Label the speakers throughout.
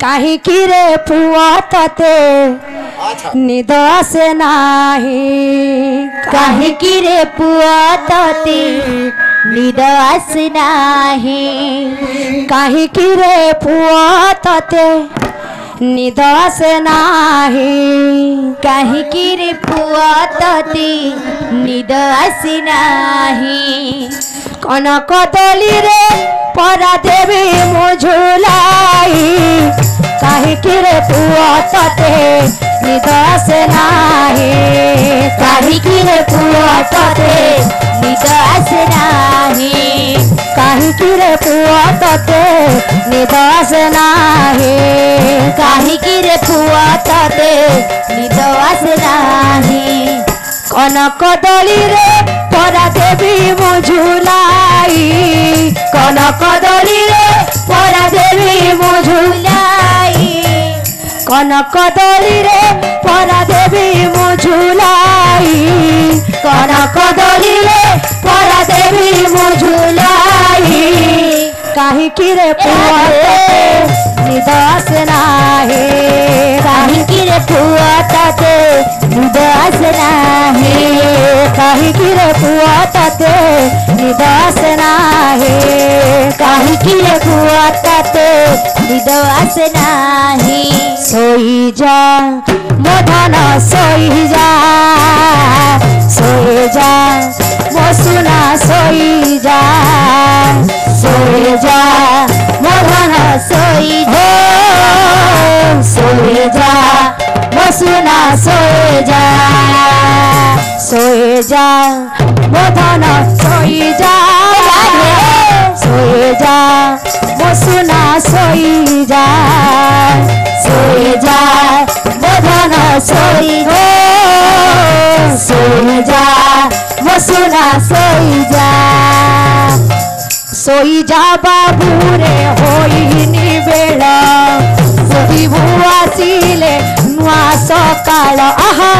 Speaker 1: कहीं की रे पुआ तते निद आसे नाही
Speaker 2: कहीं की रे पुआ तते निद आसे नाही
Speaker 1: कहीं की रे पुआ तते निद आसे नाही
Speaker 2: कहीं की रे पुआ तते निद आसे नाही
Speaker 1: कनक दली रे परा देवी मुझुलाई कहीं की रे पुआ तते निद आसे नाही
Speaker 2: कहीं की रे पुआ तते निद आसे नाही
Speaker 1: कहीं की रे पुआ तते निद आसे नाही
Speaker 2: कहीं की रे पुआ तते निद आसे नाही
Speaker 1: कनक दली रे परा देवी मुझुलाई कनक दली रे परा देवी मुझुलाई कनक दली रे परा देवी मुझुलाई कनक दली रे परा देवी मुझुलाई कहीं की रे पुआ निद आसे नाही
Speaker 2: कहीं की रे पुआ तते निद आसे नाही
Speaker 1: कहीं की रे पुआ तते निद आसे नाही
Speaker 2: कहीं की रे पुआ तते निद आसे नाही
Speaker 1: सोई जा मोधन सोई जा मो सुना सोई जा
Speaker 2: मोहन सोई
Speaker 1: जा मो सुना सोई जा मोधन सोई जा मो सुना सोई जा मोधन सोई जा मो सुना सोई जा बाबू रे होई निबेला सोई बुआ सिले नुआ सकाळ आहा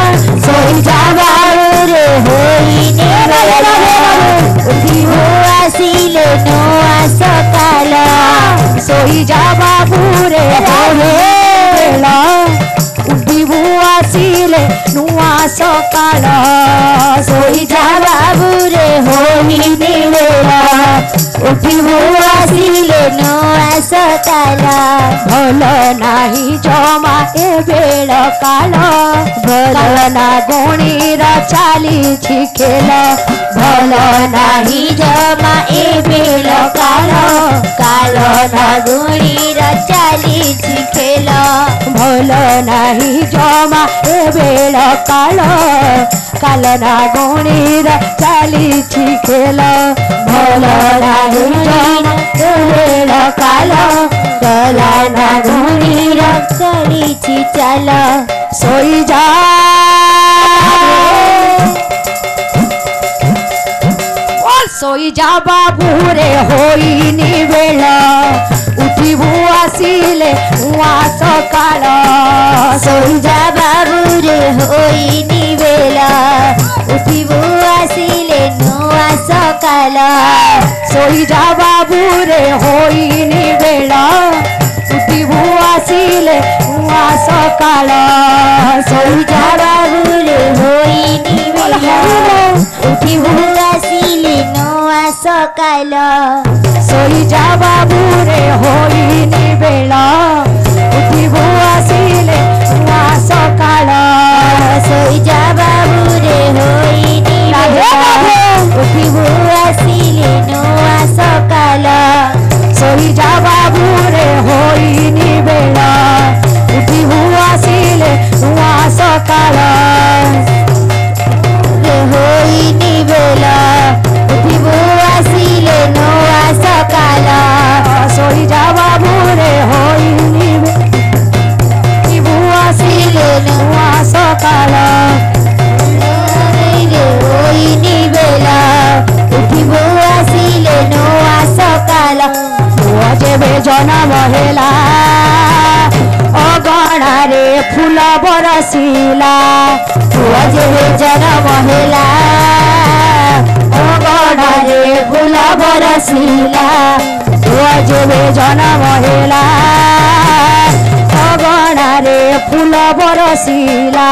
Speaker 1: सोई जा बाबू रे होई निबेला
Speaker 2: सोई बुआ सिले नुआ सकाळ
Speaker 1: सोई जा बाबू रे होई निबेला उडी बुआ सिले नुआ सकाळ
Speaker 2: सोई जा बाबू रे होई निबेला उठी बुआ सिले नुआ सकाळ
Speaker 1: भल नाही जमा ए बेळ काल भल ना गुणीर चाली खेल
Speaker 2: भल नाही जमा ए बेळ काल काल ना गुणीर चाली खेल
Speaker 1: भल नाही जमा ए बेळ काल काल ना गुणीर चाली खेल
Speaker 2: भल नाही जमा ए बेळ काल काल ना गुणीर चाली चाल
Speaker 1: सोई जा सोई जा बाबू रे होई निबेळ उठी बुआ सिले नुआ सकाळ
Speaker 2: सोई जा बाबू रे होई निबेला उठी बुआ सिले नुआ सकाळ
Speaker 1: सोई जा बाबू रे होई निबेळ उठी बुआ सिले नुआ सकाळ
Speaker 2: सोई जा बाबू रे होई निबेला उठी बुआ सिले नुआ सकाळ
Speaker 1: सोई जा बाबू रे होई निबेळ उठी बुआ सिले नुआ सकाळ
Speaker 2: सोई जा बाबू रे होई निबेला उठी बुआ सिले नुआ सकाळ
Speaker 1: सोई जा बाबू रे होई निबेळ उठी बुआ सिले नुआ सकाळ
Speaker 2: होई निबेला उठी बुआ सिले नुआ सकाळ
Speaker 1: सोई जा बाबू रे होई निबेळ बुआ सिले नुआ सकाळ
Speaker 2: होई निबेला उठी बुआ सिले नुआ सकाळ
Speaker 1: पुआ जेबे जन्म हेला अगणा रे फूल बरसिला
Speaker 2: पुआ जेबे जन्म हेला
Speaker 1: अगणा रे फूल बरसिला पुआ जेबे जन्म हेला रे फूल बरसिला।